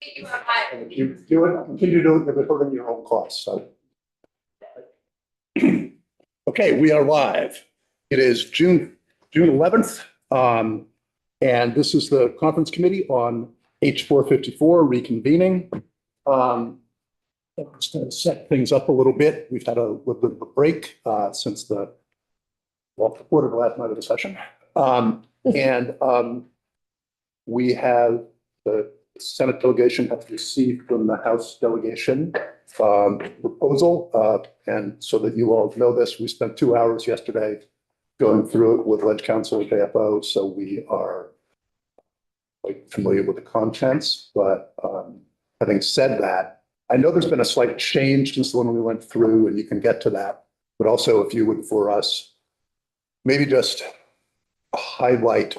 And if you do it, continue to do it, you're hurting your own costs, so. Okay, we are live. It is June 11th, and this is the conference committee on H.454 reconvening. Just to set things up a little bit, we've had a little bit of a break since the quarter of the last night of the session. We have the Senate delegation has received from the House delegation proposal. And so that you all know this, we spent 2 hours yesterday going through it with Ledge Council and AFO. So we are quite familiar with the contents. But having said that, I know there's been a slight change since the one we went through, and you can get to that. But also, if you would, for us, maybe just highlight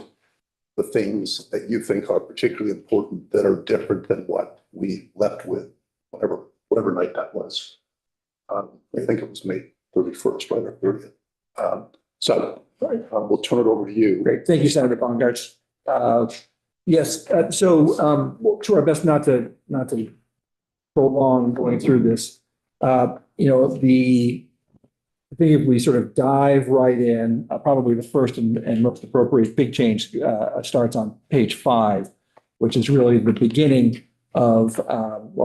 the things that you think are particularly important that are different than what we left with, whatever night that was. I think it was May 31st, right, or 30th. So we'll turn it over to you. Great. Thank you, Senator Baumgartz. Yes, we'll do our best not to prolong going through this. I think if we sort of dive right in, probably the first and most appropriate big change starts on page 5, which is really the beginning of,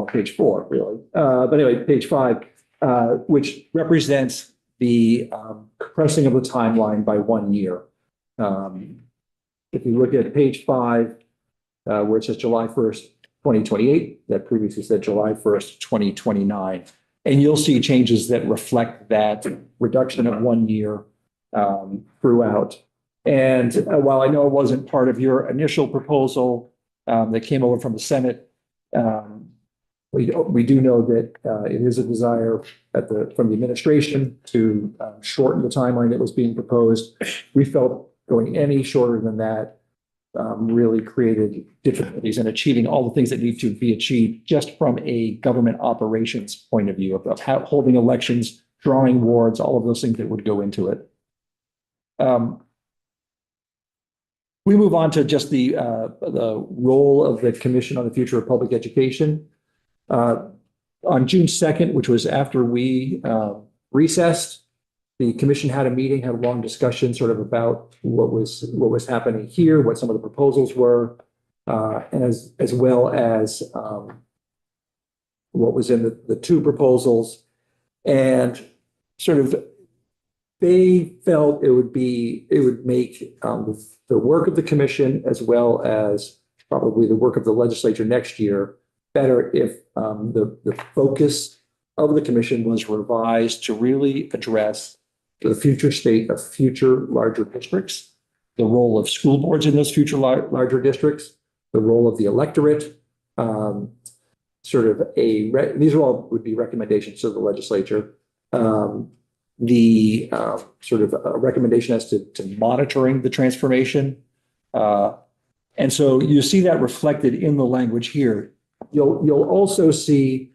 page 4, really. But anyway, page 5, which represents the compressing of the timeline by 1 year. If you look at page 5, where it says July 1st, 2028, that previously said July 1st, 2029. And you'll see changes that reflect that reduction of 1 year throughout. And while I know it wasn't part of your initial proposal that came over from the Senate, we do know that it is a desire from the administration to shorten the timeline that was being proposed. We felt going any shorter than that really created difficulties in achieving all the things that need to be achieved just from a government operations point of view of holding elections, drawing wards, all of those things that would go into it. We move on to just the role of the Commission on the Future of Public Education. On June 2nd, which was after we recessed, the commission had a meeting, had a long discussion sort of about what was happening here, what some of the proposals were, as well as what was in the 2 proposals. And sort of they felt it would make the work of the commission as well as probably the work of the legislature next year better if the focus of the commission was revised to really address the future state of future larger districts, the role of school boards in those future larger districts, the role of the electorate, these are all would be recommendations to the legislature. The sort of a recommendation as to monitoring the transformation. And so you see that reflected in the language here. You'll also see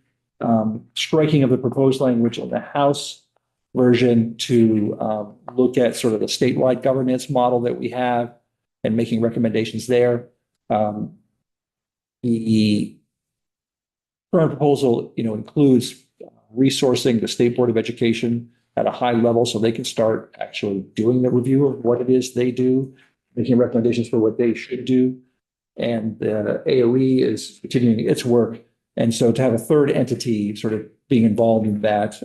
striking of the proposed language in the House version to look at sort of the statewide governance model that we have and making recommendations there. The current proposal, includes resourcing the State Board of Education at a high level so they can start actually doing the review of what it is they do, making recommendations for what they should do. And the AOE is continuing its work. And so to have a third entity sort of being involved in that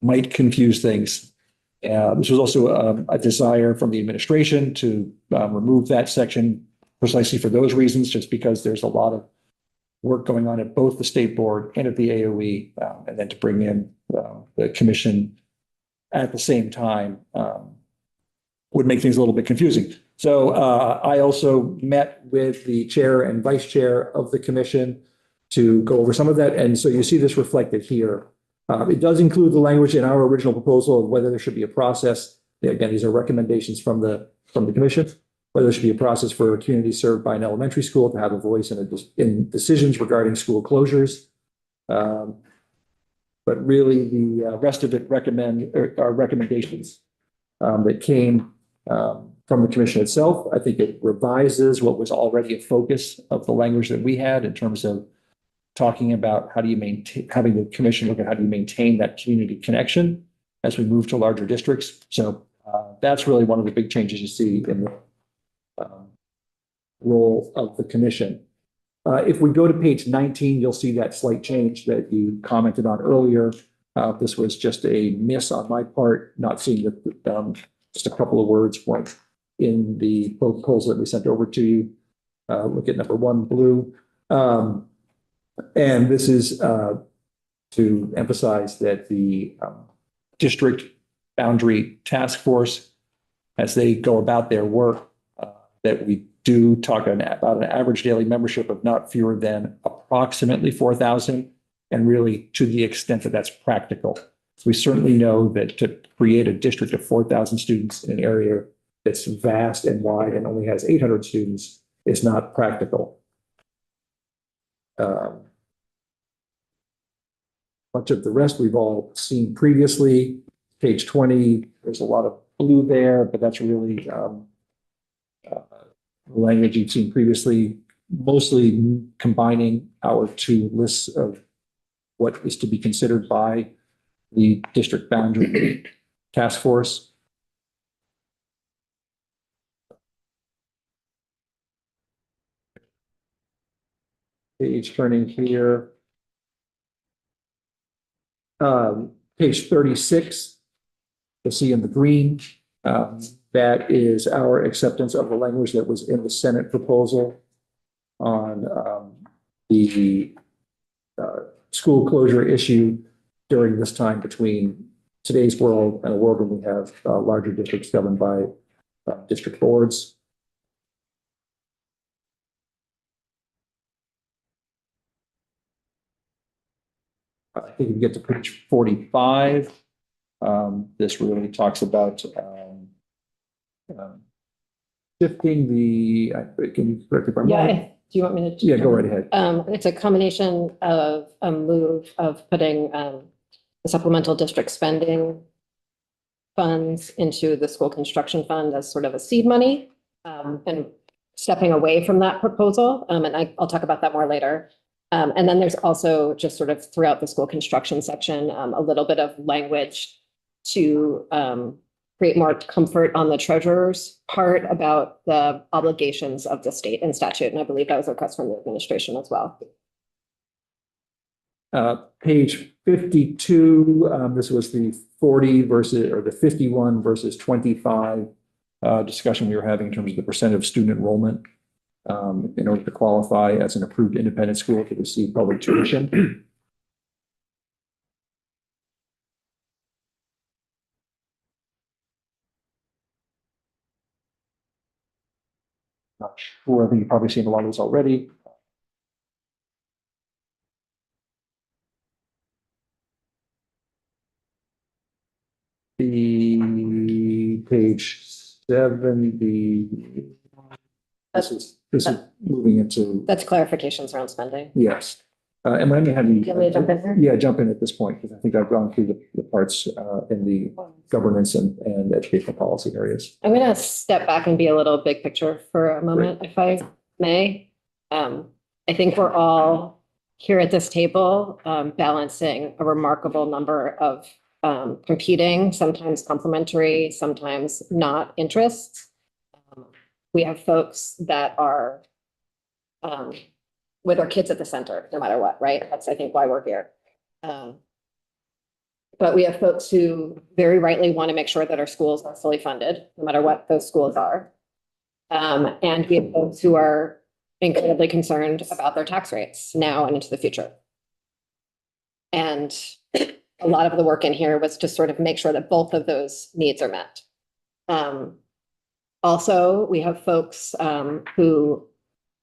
might confuse things. This was also a desire from the administration to remove that section precisely for those reasons, just because there's a lot of work going on at both the State Board and at the AOE, and then to bring in the commission at the same time would make things a little bit confusing. So I also met with the chair and vice chair of the commission to go over some of that. And so you see this reflected here. It does include the language in our original proposal of whether there should be a process. Again, these are recommendations from the commission, whether there should be a process for a community served by an elementary school to have a voice in decisions regarding school closures. But really, the rest of it are recommendations that came from the commission itself. I think it revises what was already a focus of the language that we had in terms of talking about how do you maintain, having the commission look at how do you maintain that community connection as we move to larger districts. So that's really one of the big changes you see in the role of the commission. If we go to page 19, you'll see that slight change that you commented on earlier. This was just a miss on my part, not seeing that just a couple of words weren't in the proposal that we sent over to you. Look at number 1, blue. And this is to emphasize that the district boundary task force, as they go about their work, that we do talk about an average daily membership of not fewer than approximately 4,000, and really to the extent that that's practical. So we certainly know that to create a district of 4,000 students in an area that's vast and wide and only has 800 students is not practical. Much of the rest we've all seen previously. Page 20, there's a lot of blue there, but that's really language you've seen previously, mostly combining our two lists of what is to be considered by the district boundary task force. Page turning here. Page 36, you'll see in the green, that is our acceptance of the language that was in the Senate proposal on the school closure issue during this time between today's world and a world when we have larger districts governed by district boards. I think if you get to page 45, this really talks about shifting the, can you correct me if I'm wrong? Yeah, do you want me to? Yeah, go right ahead. It's a combination of a move of putting the supplemental district spending funds into the school construction fund as sort of a seed money, and stepping away from that proposal. And I'll talk about that more later. And then there's also just sort of throughout the school construction section, a little bit of language to create more comfort on the treasurer's part about the obligations of the state and statute. And I believe that was a request from the administration as well. Page 52, this was the 40 versus, or the 51 versus 25 discussion we were having in terms of the percent of student enrollment in order to qualify as an approved independent school to receive public tuition. Not sure, I think you've probably seen a lot of this already. The page 70. This is moving into. That's clarifications around spending. Yes. And let me have you. Do you want me to jump in there? Yeah, jump in at this point, because I think I've gone through the parts in the governance and educational policy areas. I'm going to step back and be a little big picture for a moment, if I may. I think we're all here at this table balancing a remarkable number of competing, sometimes complementary, sometimes not interests. We have folks that are with our kids at the center, no matter what, right? That's, I think, why we're here. But we have folks who very rightly want to make sure that our schools are fully funded, no matter what those schools are. And we have folks who are incredibly concerned about their tax rates now and into the future. And a lot of the work in here was to sort of make sure that both of those needs are met. Also, we have folks who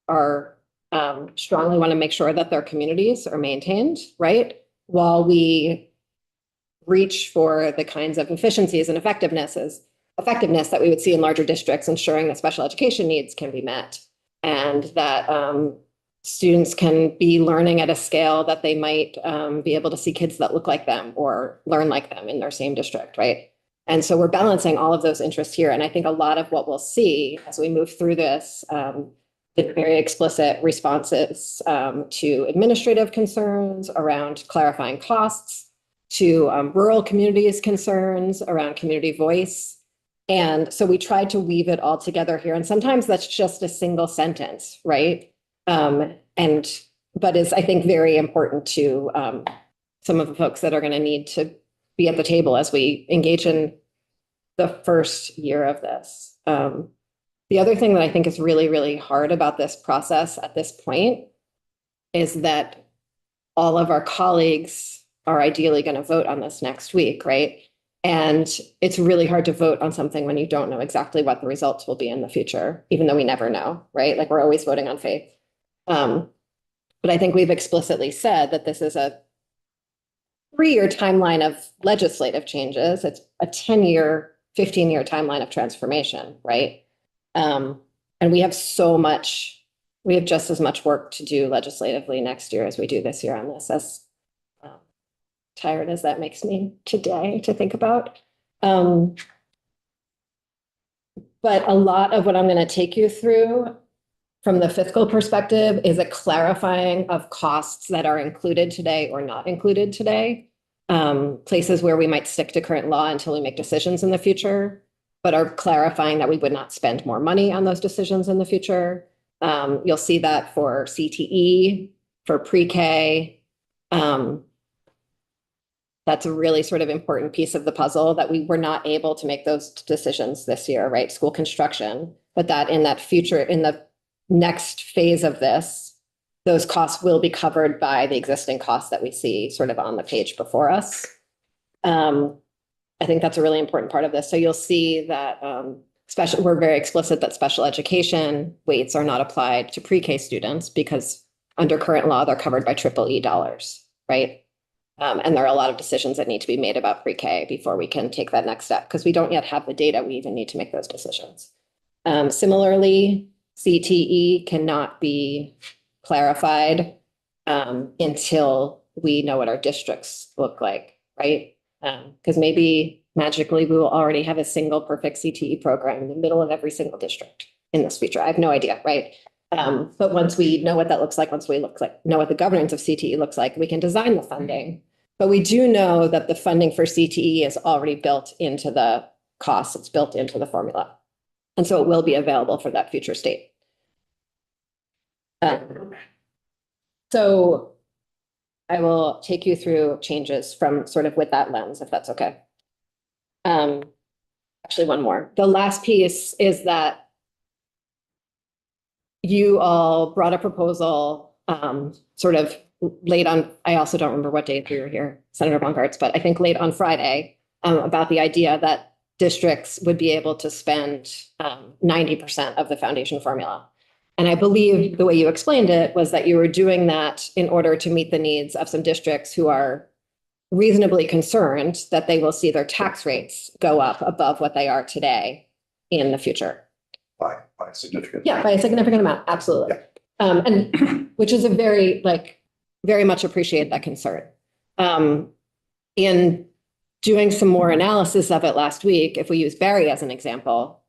are strongly want to make sure that their communities are maintained, right? While we reach for the kinds of efficiencies and effectiveness that we would see in larger districts, ensuring that special education needs can be met and that students can be learning at a scale that they might be able to see kids that look like them or learn like them in their same district, right? And so we're balancing all of those interests here. And I think a lot of what we'll see as we move through this, the very explicit responses to administrative concerns around clarifying costs, to rural communities' concerns around community voice. And so we tried to weave it all together here. And sometimes that's just a single sentence, right? But is, I think, very important to some of the folks that are going to need to be at the table as we engage in the first year of this. The other thing that I think is really, really hard about this process at this point is that all of our colleagues are ideally going to vote on this next week, right? And it's really hard to vote on something when you don't know exactly what the results will be in the future, even though we never know, right? Like we're always voting on faith. But I think we've explicitly said that this is a 3-year timeline of legislative changes. It's a 10-year, 15-year timeline of transformation, right? And we have just as much work to do legislatively next year as we do this year on this, as tired as that makes me today to think about. But a lot of what I'm going to take you through from the fiscal perspective is a clarifying of costs that are included today or not included today. Places where we might stick to current law until we make decisions in the future, but are clarifying that we would not spend more money on those decisions in the future. You'll see that for CTE, for pre-K. That's a really sort of important piece of the puzzle that we were not able to make those decisions this year, right? School construction, but that in that future, in the next phase of this, those costs will be covered by the existing costs that we see sort of on the page before us. I think that's a really important part of this. So you'll see that we're very explicit that special education weights are not applied to pre-K students because under current law, they're covered by EEE dollars, right? And there are a lot of decisions that need to be made about pre-K before we can take that next step because we don't yet have the data we even need to make those decisions. Similarly, CTE cannot be clarified until we know what our districts look like, right? Because maybe magically we will already have a single perfect CTE program in the middle of every single district in this future. I have no idea, right? But once we know what that looks like, once we know what the governance of CTE looks like, we can design the funding. But we do know that the funding for CTE is already built into the costs. It's built into the formula. And so it will be available for that future state. So I will take you through changes from sort of with that lens, if that's okay. Actually, one more. The last piece is that you all brought a proposal sort of late on, I also don't remember what day we were here, Senator Bongartz, but I think late on Friday about the idea that districts would be able to spend 90% of the foundation formula. And I believe the way you explained it was that you were doing that in order to meet the needs of some districts who are reasonably concerned that they will see their tax rates go up above what they are today in the future. By a significant. Yeah, by a significant amount, absolutely. Yeah. And which is a very much appreciate that concern. In doing some more analysis of it last week, if we use Barry as an example,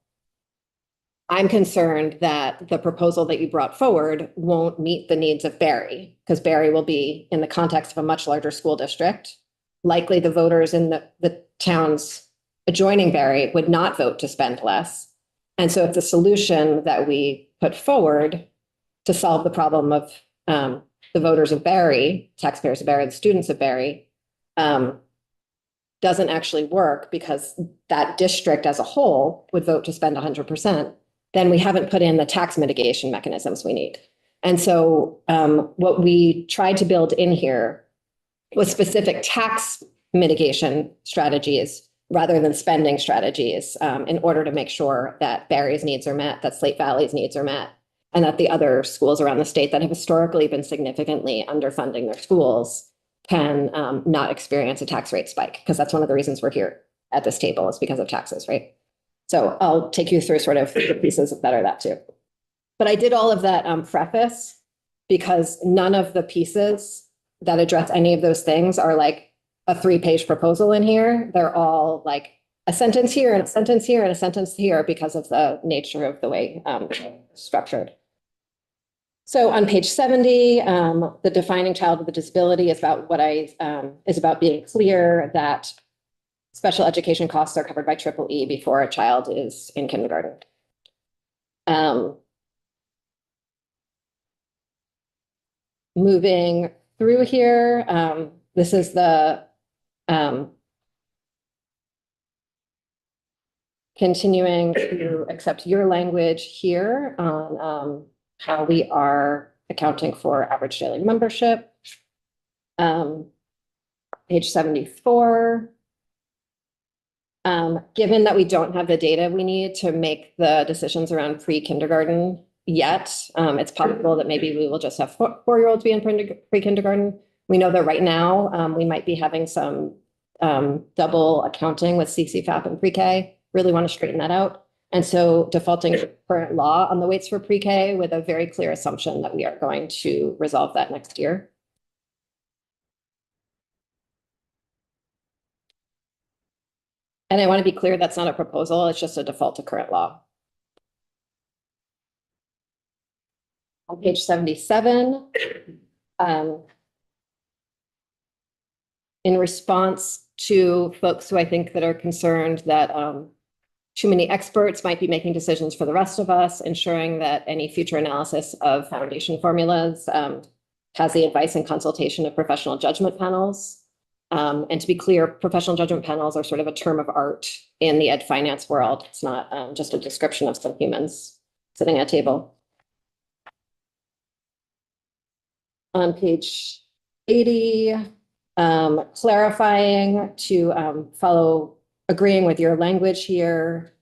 I'm concerned that the proposal that you brought forward won't meet the needs of Barry, because Barry will be in the context of a much larger school district. Likely the voters in the towns adjoining Barry would not vote to spend less. And so if the solution that we put forward to solve the problem of the voters of Barry, taxpayers of Barry, the students of Barry, doesn't actually work because that district as a whole would vote to spend 100%, then we haven't put in the tax mitigation mechanisms we need. And so what we tried to build in here was specific tax mitigation strategies rather than spending strategies in order to make sure that Barry's needs are met, that Slate Valley's needs are met, and that the other schools around the state that have historically been significantly underfunding their schools can not experience a tax rate spike, because that's one of the reasons we're here at this table is because of taxes, right? So I'll take you through sort of the pieces that are that too. But I did all of that preface because none of the pieces that address any of those things are like a 3-page proposal in here. They're all like a sentence here and a sentence here and a sentence here because of the nature of the way it's structured. So on page 70, the defining child with a disability is about is about being clear that special education costs are covered by EEE before a child is in kindergarten. Moving through here, this is the continuing to accept your language here on how we are accounting for average daily membership. Page 74. Given that we don't have the data we need to make the decisions around pre-kindergarten yet, it's possible that maybe we will just have four-year-olds be in pre-kindergarten. We know that right now we might be having some double accounting with CCFAP and pre-K. Really want to straighten that out. And so defaulting to current law on the weights for pre-K with a very clear assumption that we are going to resolve that next year. And I want to be clear, that's not a proposal, it's just a default to current law. On page 77, in response to folks who I think that are concerned that too many experts might be making decisions for the rest of us, ensuring that any future analysis of foundation formulas has the advice and consultation of professional judgment panels. And to be clear, professional judgment panels are sort of a term of art in the ed finance world. It's not just a description of some humans sitting at a table. On page 80, clarifying to follow, agreeing with your language here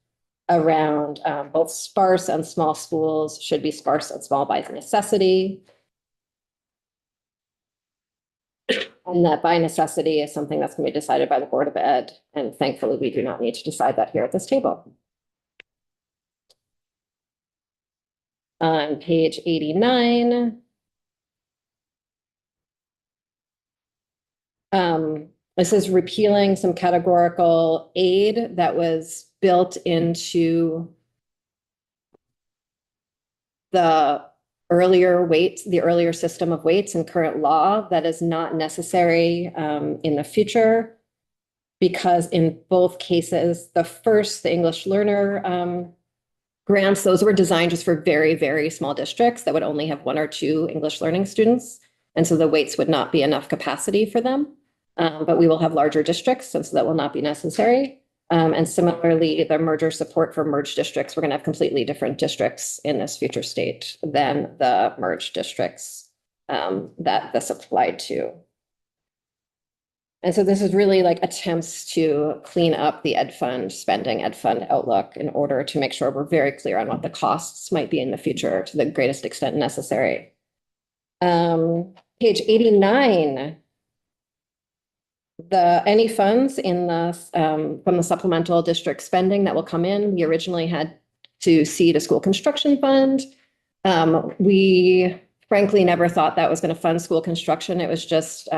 around both sparse and small schools should be sparse and small by necessity. And that by necessity is something that's going to be decided by the Board of Ed. And thankfully, we do not need to decide that here at this table. On page 89, this is repealing some categorical aid that was built into the earlier system of weights in current law that is not necessary in the future, because in both cases, the English learner grants, those were designed just for very, very small districts that would only have 1 or 2 English learning students. And so the weights would not be enough capacity for them. But we will have larger districts, and so that will not be necessary. And similarly, the merger support for merged districts, we're going to have completely different districts in this future state than the merged districts that this applied to. And so this is really like attempts to clean up the ed fund spending, ed fund outlook in order to make sure we're very clear on what the costs might be in the future to the greatest extent necessary. Page 89. Any funds in the from the supplemental district spending that will come in, we originally had to seed a school construction fund. We frankly never thought that was going to fund school construction. It was just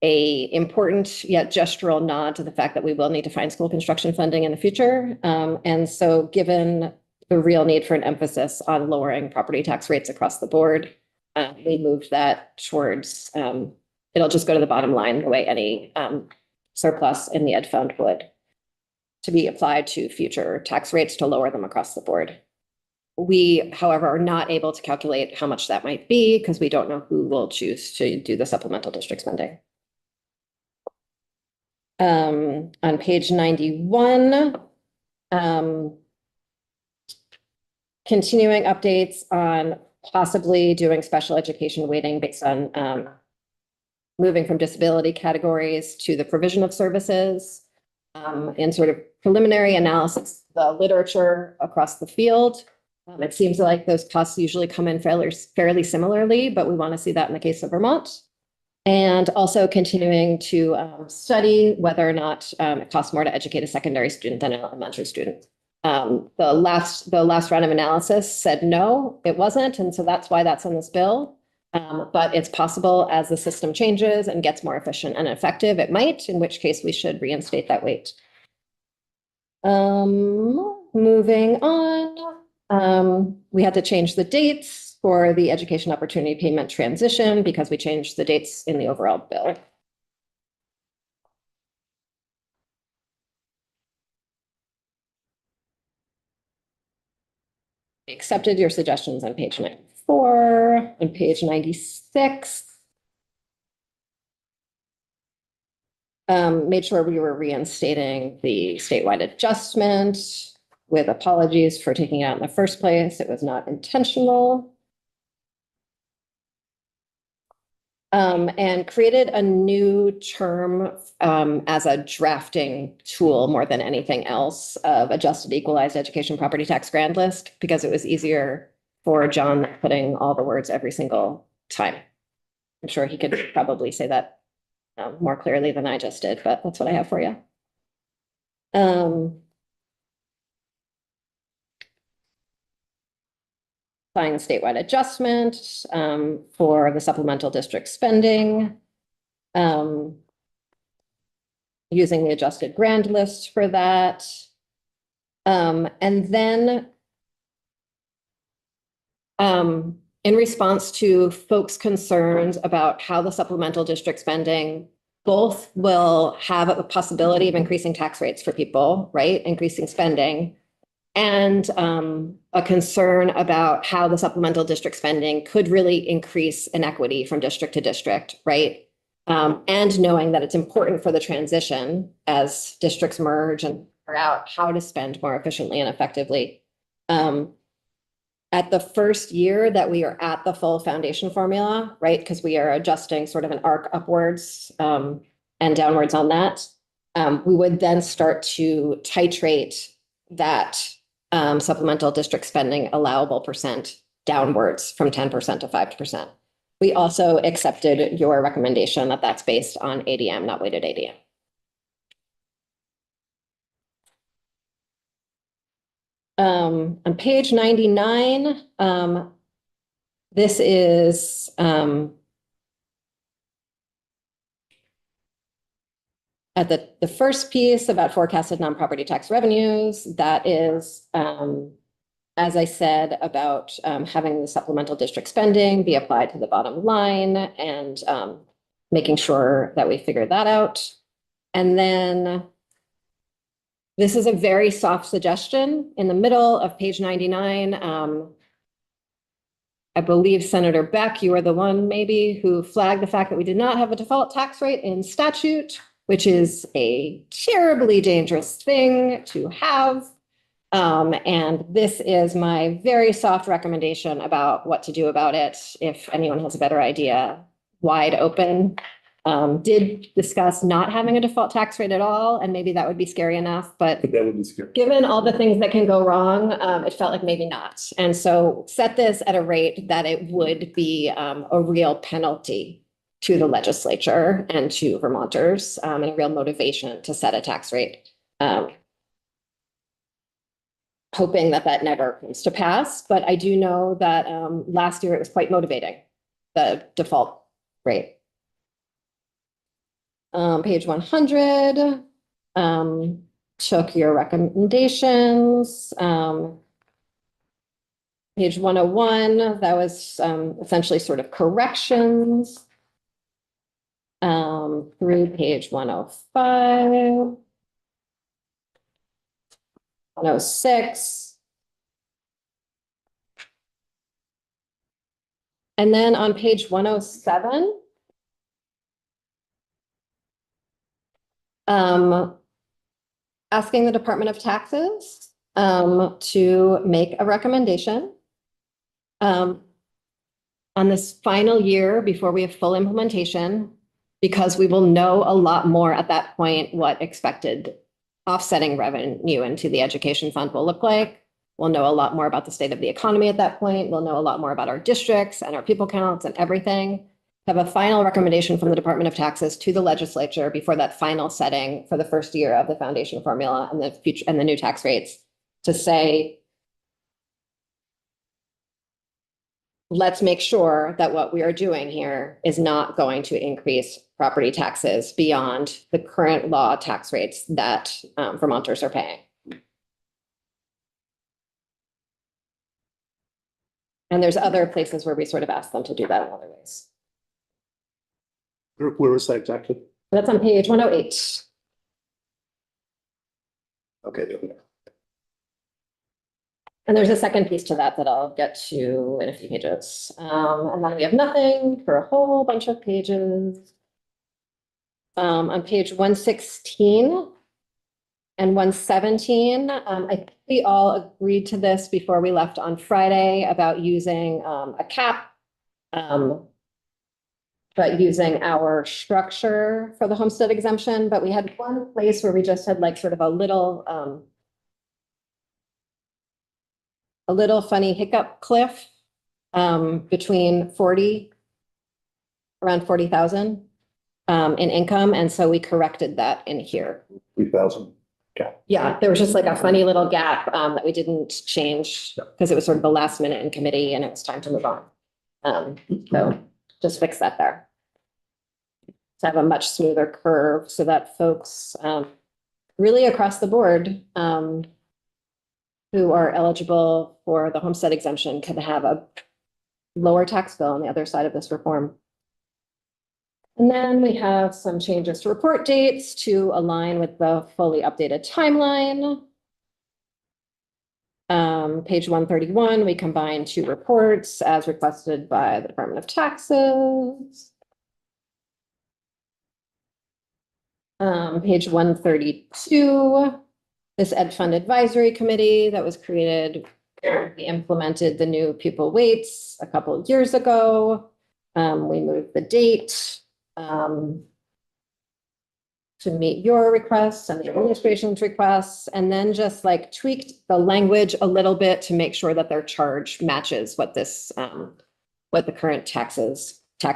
a important yet gestural nod to the fact that we will need to find school construction funding in the future. And so given the real need for an emphasis on lowering property tax rates across the board, we moved that towards it'll just go to the bottom line the way any surplus in the ed fund would, to be applied to future tax rates to lower them across the board. We, however, are not able to calculate how much that might be because we don't know who will choose to do the supplemental district spending. On page 91, continuing updates on possibly doing special education weighting based on moving from disability categories to the provision of services, in sort of preliminary analysis, the literature across the field. It seems like those costs usually come in fairly similarly, but we want to see that in the case of Vermont. And also continuing to study whether or not it costs more to educate a secondary student than an elementary student. The last round of analysis said no, it wasn't. And so that's why that's in this bill. But it's possible as the system changes and gets more efficient and effective, it might, in which case we should reinstate that weight. Moving on, we had to change the dates for the education opportunity payment transition because we changed the dates in the overall bill. We accepted your suggestions on page 94, on page 96. Made sure we were reinstating the statewide adjustment with apologies for taking it out in the first place. It was not intentional. And created a new term as a drafting tool more than anything else of adjusted equalized education property tax grand list, because it was easier for John than putting all the words every single time. I'm sure he could probably say that more clearly than I just did, but that's what I have for you. Applying the statewide adjustment for the supplemental district spending. Using the adjusted grand list for that. And then in response to folks' concerns about how the supplemental district spending both will have a possibility of increasing tax rates for people, right? Increasing spending, and a concern about how the supplemental district spending could really increase inequity from district to district, right? And knowing that it's important for the transition as districts merge and figure out how to spend more efficiently and effectively. At the first year that we are at the full foundation formula, right? Because we are adjusting sort of an arc upwards and downwards on that. We would then start to titrate that supplemental district spending allowable percent downwards from 10% to 5%. We also accepted your recommendation that that's based on ADM, not weighted ADM. On page 99, this is at the first piece about forecasted non-property tax revenues. That is, as I said, about having the supplemental district spending be applied to the bottom line and making sure that we figure that out. And then this is a very soft suggestion in the middle of page 99. I believe Senator Beck, you are the one maybe who flagged the fact that we did not have a default tax rate in statute, which is a terribly dangerous thing to have. And this is my very soft recommendation about what to do about it. If anyone has a better idea, wide open. Did discuss not having a default tax rate at all, and maybe that would be scary enough, but That would be scary. given all the things that can go wrong, it felt like maybe not. And so set this at a rate that it would be a real penalty to the legislature and to Vermonters, and a real motivation to set a tax rate. Hoping that that never comes to pass, but I do know that last year it was quite motivating, the default rate. Page 100, took your recommendations. Page 101, that was essentially sort of corrections. Through page 105. 106. And then on page 107, asking the Department of Taxes to make a recommendation on this final year before we have full implementation, because we will know a lot more at that point what expected offsetting revenue into the education fund will look like. We'll know a lot more about the state of the economy at that point. We'll know a lot more about our districts and our people counts and everything. Have a final recommendation from the Department of Taxes to the legislature before that final setting for the first year of the foundation formula and the future and the new tax rates, to say let's make sure that what we are doing here is not going to increase property taxes beyond the current law tax rates that Vermonters are paying. And there's other places where we sort of ask them to do that in other ways. Where was that exactly? That's on page 108. Okay, there we go. And there's a second piece to that that I'll get to in a few pages. And then we have nothing for a whole bunch of pages. On page 116 and 117, I think we all agreed to this before we left on Friday about using a cap, but using our structure for the homestead exemption. But we had one place where we just had like sort of a little funny hiccup cliff between around 40,000 in income. And so we corrected that in here. 3,000. Yeah, there was just like a funny little gap that we didn't change because it was sort of the last minute in committee and it was time to move on. So just fix that there. To have a much smoother curve so that folks really across the board who are eligible for the homestead exemption can have a lower tax bill on the other side of this reform. And then we have some changes to report dates to align with the fully updated timeline. Page 131, we combine two reports as requested by the Department of Taxes. Page 132, this Ed Fund Advisory Committee that was created, we implemented the new pupil weights a couple of years ago. We moved the date to meet your requests and the administration's requests, and then just like tweaked the language a little bit to make sure that their charge matches what this, what the current tax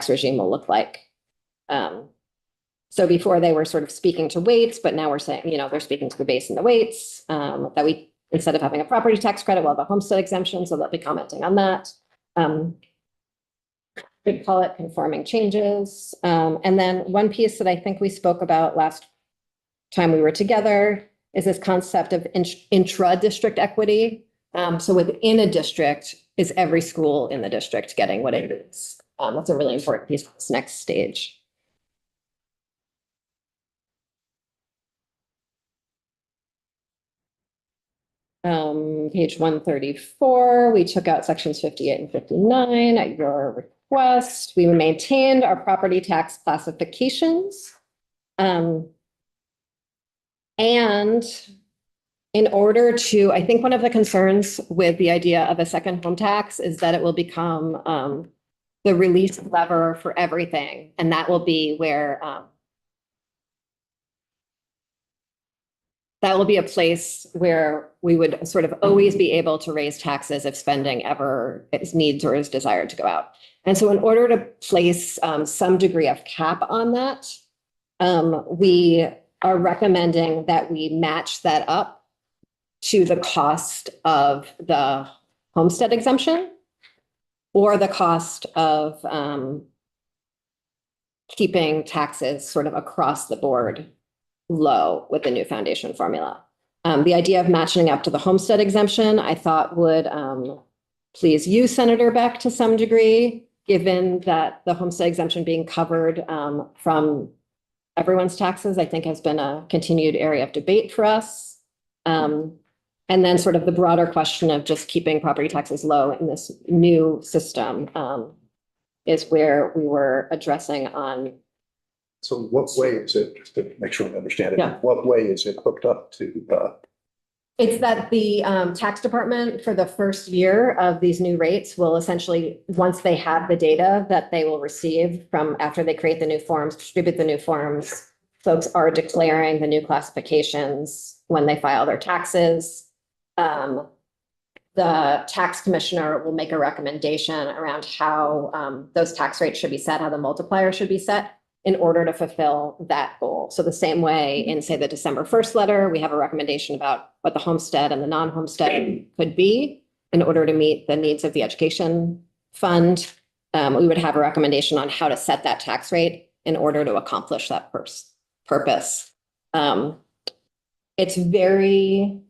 regime will look like. So before they were sort of speaking to weights, but now we're saying, you know, they're speaking to the base and the weights, that we, instead of having a property tax credit, we'll have a homestead exemption, so they'll be commenting on that. We call it conforming changes. And then one piece that I think we spoke about last time we were together is this concept of intra-district equity. So within a district, is every school in the district getting what it is? That's a really important piece of this next stage. Page 134, we took out sections 58 and 59 at your request. We maintained our property tax classifications. And in order to, I think one of the concerns with the idea of a second home tax is that it will become the release lever for everything. And that will be where that will be a place where we would sort of always be able to raise taxes if spending ever needs or is desired to go out. And so in order to place some degree of cap on that, we are recommending that we match that up to the cost of the homestead exemption or the cost of keeping taxes sort of across the board low with the new foundation formula. The idea of matching up to the homestead exemption, I thought would please you, Senator Beck, to some degree, given that the homestead exemption being covered from everyone's taxes, I think has been a continued area of debate for us. And then sort of the broader question of just keeping property taxes low in this new system is where we were addressing on. So what way is it, just to make sure I understand it, Yeah. what way is it hooked up to? It's that the tax department for the first year of these new rates will essentially, once they have the data that they will receive from after they create the new forms, distribute the new forms, folks are declaring the new classifications when they file their taxes. The tax commissioner will make a recommendation around how those tax rates should be set, how the multiplier should be set in order to fulfill that goal. So the same way in, say, the December 1st letter, we have a recommendation about what the homestead and the non-homestead could be in order to meet the needs of the education fund, we would have a recommendation on how to set that tax rate in order to accomplish that purpose. It's very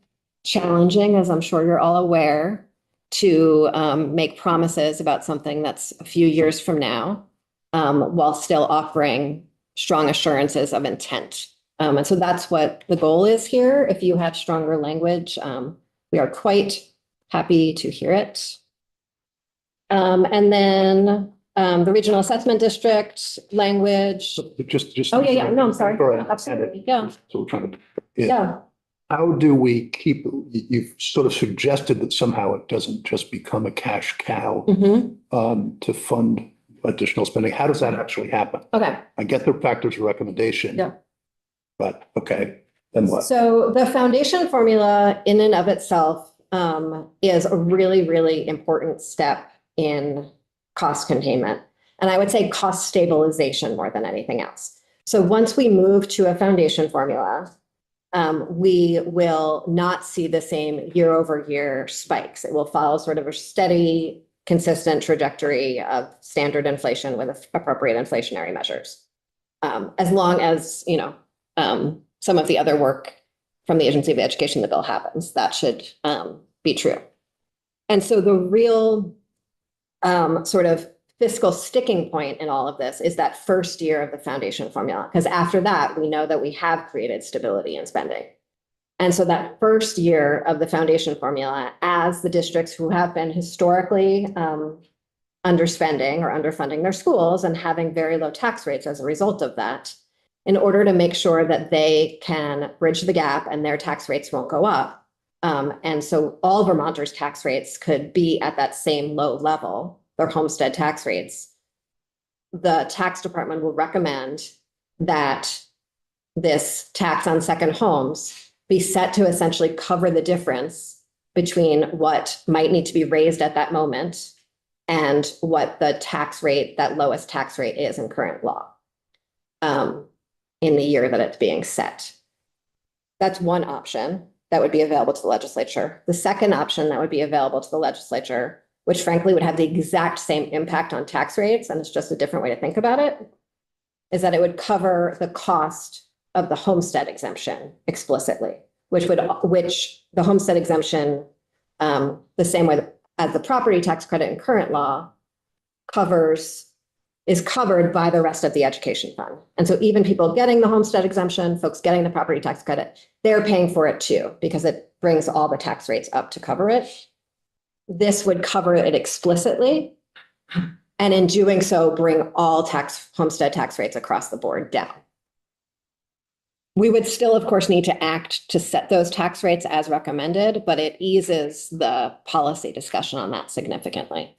challenging, as I'm sure you're all aware, to make promises about something that's a few years from now, while still offering strong assurances of intent. And so that's what the goal is here. If you have stronger language, we are quite happy to hear it. And then the regional assessment district language. Just. Oh, yeah, no, I'm sorry. Go ahead. Absolutely, yeah. So we're trying to. Yeah. How do we keep, you've sort of suggested that somehow it doesn't just become a cash cow to fund additional spending. How does that actually happen? Okay. I get the factors of recommendation. Yeah. But okay, then what? So the foundation formula in and of itself is a really, really important step in cost containment. And I would say cost stabilization more than anything else. So once we move to a foundation formula, we will not see the same year over year spikes. It will follow sort of a steady, consistent trajectory of standard inflation with appropriate inflationary measures. As long as, some of the other work from the Agency of Education, the bill happens, that should be true. And so the real sort of fiscal sticking point in all of this is that first year of the foundation formula, because after that, we know that we have created stability in spending. And so that first year of the foundation formula, as the districts who have been historically underspending or underfunding their schools and having very low tax rates as a result of that, in order to make sure that they can bridge the gap and their tax rates won't go up. And so all Vermonters' tax rates could be at that same low level, their homestead tax rates. The tax department will recommend that this tax on second homes be set to essentially cover the difference between what might need to be raised at that moment and what the tax rate, that lowest tax rate is in current law in the year that it's being set. That's one option that would be available to the legislature. The second option that would be available to the legislature, which frankly would have the exact same impact on tax rates, and it's just a different way to think about it, is that it would cover the cost of the homestead exemption explicitly, which the homestead exemption, the same way as the property tax credit in current law, is covered by the rest of the education fund. And so even people getting the homestead exemption, folks getting the property tax credit, they're paying for it too, because it brings all the tax rates up to cover it. This would cover it explicitly, and in doing so, bring all homestead tax rates across the board down. We would still, of course, need to act to set those tax rates as recommended, but it eases the policy discussion on that significantly.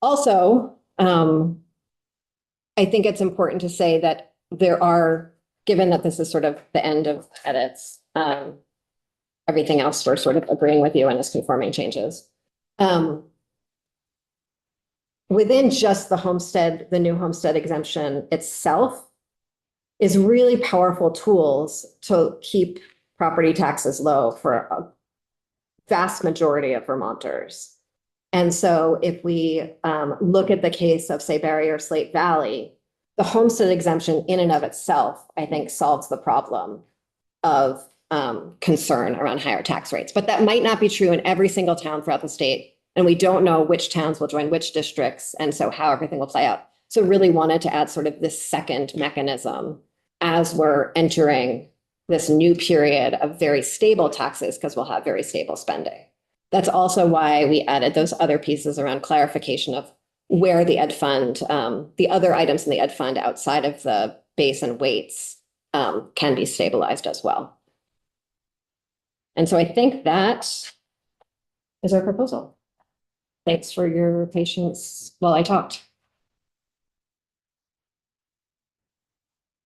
Also, I think it's important to say that there are, given that this is sort of the end of edits, everything else we're sort of agreeing with you and is conforming changes. Within just the new homestead exemption itself is really powerful tools to keep property taxes low for a vast majority of Vermonters. And so if we look at the case of, say, Barry or Slate Valley, the homestead exemption in and of itself, I think, solves the problem of concern around higher tax rates. But that might not be true in every single town throughout the state. And we don't know which towns will join which districts, and so how everything will play out. So really wanted to add sort of this second mechanism as we're entering this new period of very stable taxes, because we'll have very stable spending. That's also why we added those other pieces around clarification of where the ed fund, the other items in the ed fund outside of the base and weights can be stabilized as well. And so I think that is our proposal. Thanks for your patience while I talked.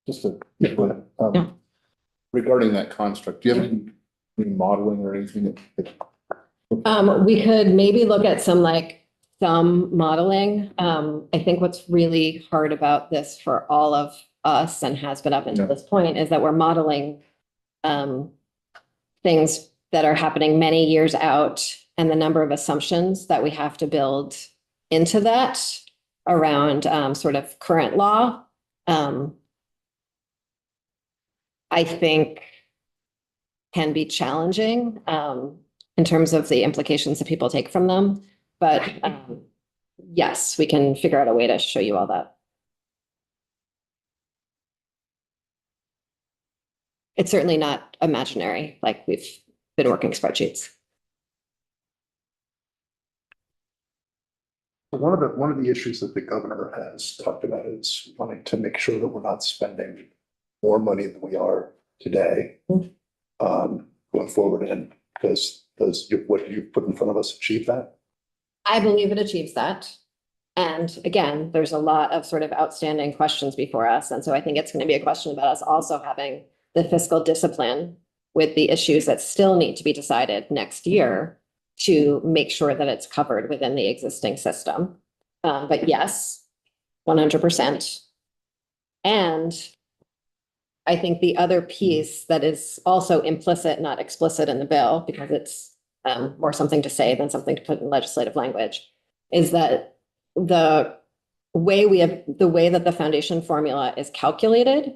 Just regarding that construct, do you have any modeling or anything that We could maybe look at some modeling. I think what's really hard about this for all of us and has been up until this point is that we're modeling things that are happening many years out, and the number of assumptions that we have to build into that around sort of current law, I think can be challenging in terms of the implications that people take from them. But yes, we can figure out a way to show you all that. It's certainly not imaginary, like we've been working spreadsheets. One of the issues that the governor has talked about is wanting to make sure that we're not spending more money than we are today going forward. And does what you put in front of us achieve that? I believe it achieves that. And again, there's a lot of sort of outstanding questions before us. And so I think it's going to be a question about us also having the fiscal discipline with the issues that still need to be decided next year to make sure that it's covered within the existing system. But yes, 100%. And I think the other piece that is also implicit, not explicit in the bill, because it's more something to say than something to put in legislative language, is that the way that the foundation formula is calculated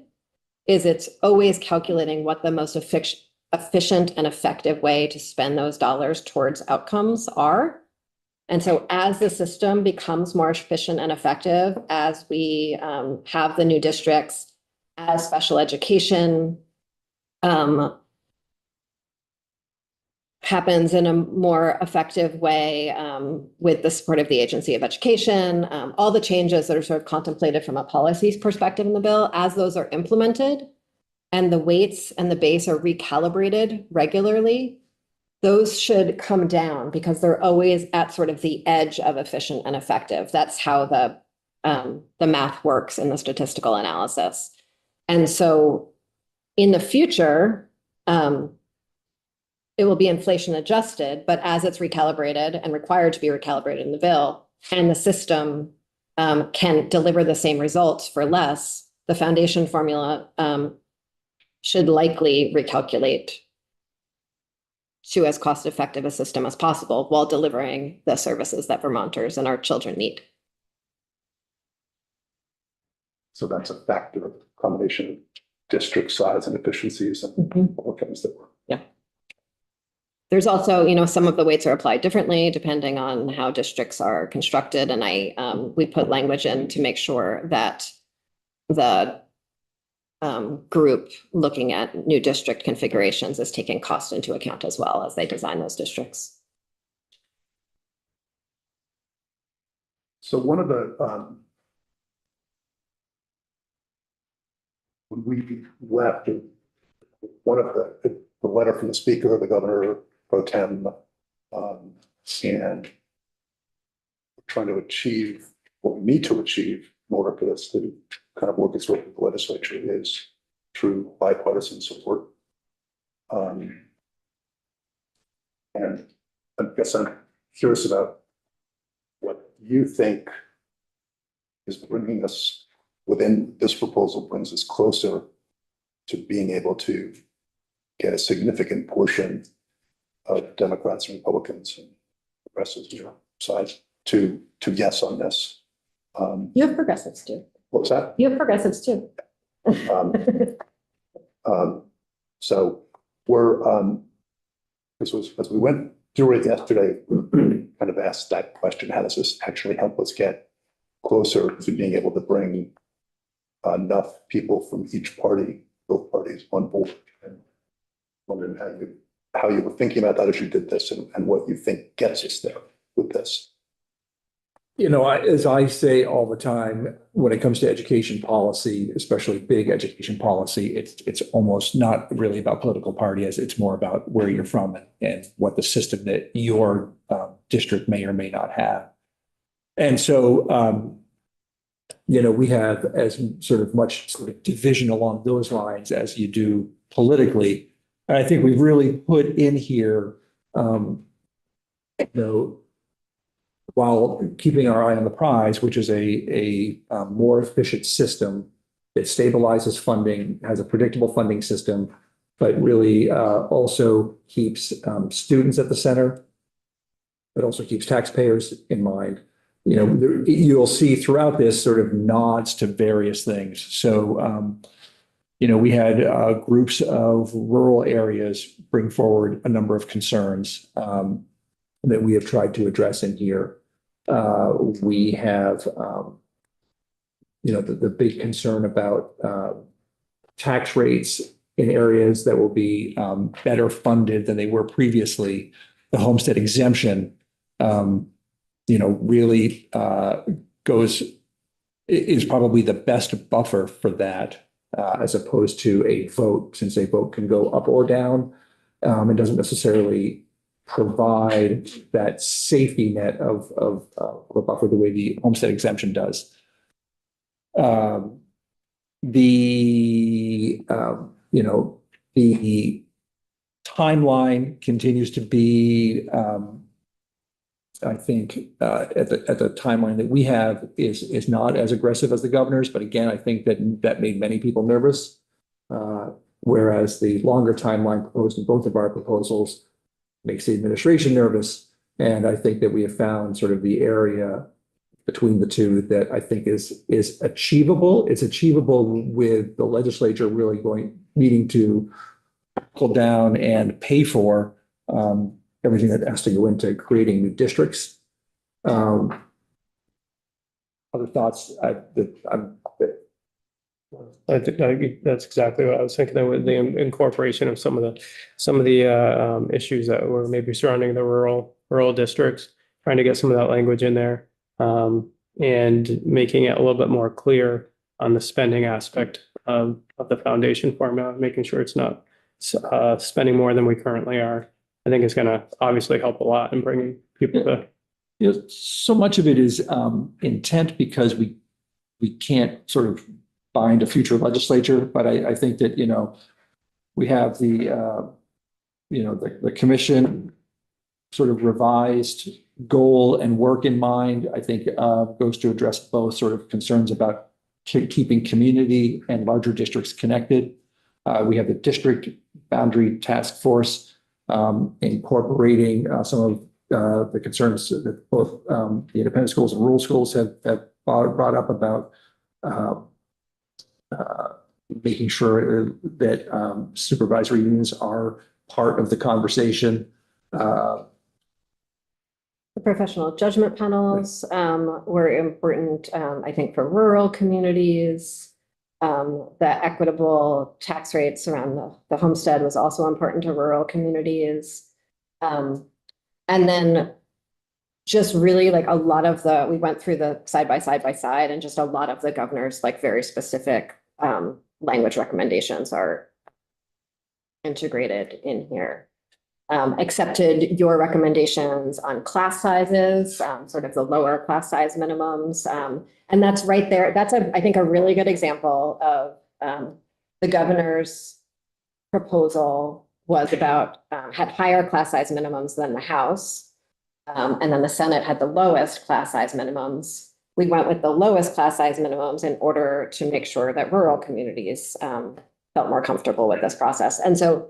is it's always calculating what the most efficient and effective way to spend those dollars towards outcomes are. And so as the system becomes more efficient and effective, as we have the new districts, as special education happens in a more effective way with the support of the Agency of Education, all the changes that are sort of contemplated from a policy perspective in the bill, as those are implemented and the weights and the base are recalibrated regularly, those should come down because they're always at sort of the edge of efficient and effective. That's how the math works in the statistical analysis. And so in the future, it will be inflation adjusted, but as it's recalibrated and required to be recalibrated in the bill, and the system can deliver the same results for less, the foundation formula should likely recalculate to as cost-effective a system as possible while delivering the services that Vermonters and our children need. So that's a factor of combination of district size and efficiencies and all the things that work. Yeah. There's also, some of the weights are applied differently depending on how districts are constructed. And we put language in to make sure that the group looking at new district configurations is taking cost into account as well as they design those districts. So one of the, when we left, one of the letter from the speaker, the governor pro tem, and trying to achieve what we need to achieve in order for this to kind of work its way through the legislature is through bipartisan support. And I guess I'm curious about what you think is bringing us within this proposal, brings us closer to being able to get a significant portion of Democrats and Republicans and progressives sides to yes on this. You have progressives too. What was that? You have progressives too. So we're as we went through it yesterday, kind of asked that question: how does this actually help us get closer to being able to bring enough people from each party, both parties, on board? And wondering how you were thinking about that as you did this, and what you think gets us there with this. As I say all the time, when it comes to education policy, especially big education policy, it's almost not really about political party, as it's more about where you're from and what the system that your district may or may not have. And so, we have as sort of much sort of division along those lines as you do politically. And I think we've really put in here, while keeping our eye on the prize, which is a more efficient system that stabilizes funding, has a predictable funding system, but really also keeps students at the center, but also keeps taxpayers in mind. you'll see throughout this sort of nods to various things. So, we had groups of rural areas bring forward a number of concerns that we have tried to address in here. We have, the big concern about tax rates in areas that will be better funded than they were previously. The homestead exemption, really is probably the best buffer for that, as opposed to a vote, since a vote can go up or down. It doesn't necessarily provide that safety net of a buffer the way the homestead exemption does. The timeline continues to be, I think, at the timeline that we have is not as aggressive as the governor's, but again, I think that made many people nervous. Whereas the longer timeline proposed in both of our proposals makes the administration nervous. And I think that we have found sort of the area between the two that I think is achievable. It's achievable with the legislature really needing to pull down and pay for everything that has to go into creating new districts. Other thoughts? I think that's exactly what I was thinking, with the incorporation of some of the issues that were maybe surrounding the rural districts, trying to get some of that language in there, and making it a little bit more clear on the spending aspect of the foundation formula, making sure it's not spending more than we currently are. I think it's going to obviously help a lot in bringing people to. So much of it is intent, because we can't sort of bind a future legislature, but I think that we have the commission sort of revised goal and work in mind. I think goes to address both sort of concerns about keeping community and larger districts connected. We have the district boundary task force incorporating some of the concerns that both the independent schools and rural schools have brought up about making sure that supervisory unions are part of the conversation. The professional judgment panels were important, I think, for rural communities. The equitable tax rates around the homestead was also important to rural communities. And then just really like we went through the side by side, and just a lot of the governor's like very specific language recommendations are integrated in here. Accepted your recommendations on class sizes, sort of the lower class size minimums. And that's right there. That's I think a really good example of the governor's proposal was about had higher class size minimums than the House. And then the Senate had the lowest class size minimums. We went with the lowest class size minimums in order to make sure that rural communities felt more comfortable with this process. And so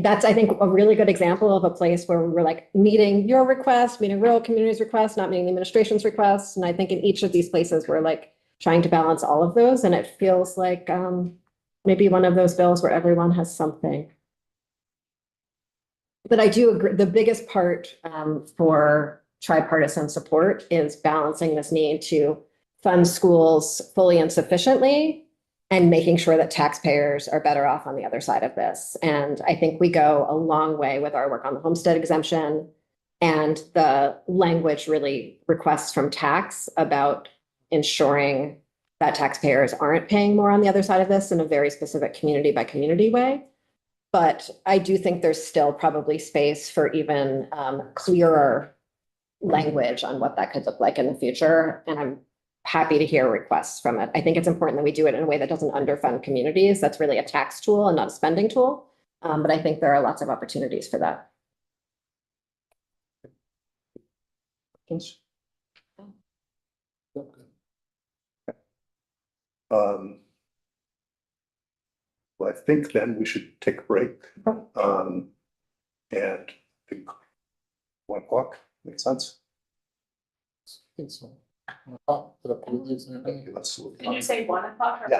that's, I think, a really good example of a place where we're like meeting your request, meeting rural communities' requests, not meeting the administration's requests. And I think in each of these places, we're like trying to balance all of those. And it feels like maybe one of those bills where everyone has something. But I do agree, the biggest part for tripartisan support is balancing this need to fund schools fully and sufficiently, and making sure that taxpayers are better off on the other side of this. And I think we go a long way with our work on the homestead exemption, and the language really requests from tax about ensuring that taxpayers aren't paying more on the other side of this in a very specific community by community way. But I do think there's still probably space for even clearer language on what that could look like in the future. And I'm happy to hear requests from it. I think it's important that we do it in a way that doesn't underfund communities. That's really a tax tool and not a spending tool. But I think there are lots of opportunities for that. Well, I think then we should take a break. And I think 1 o'clock makes sense. Put up your legs and everything. Thank you. Let's. Did you say 1 o'clock or Yeah.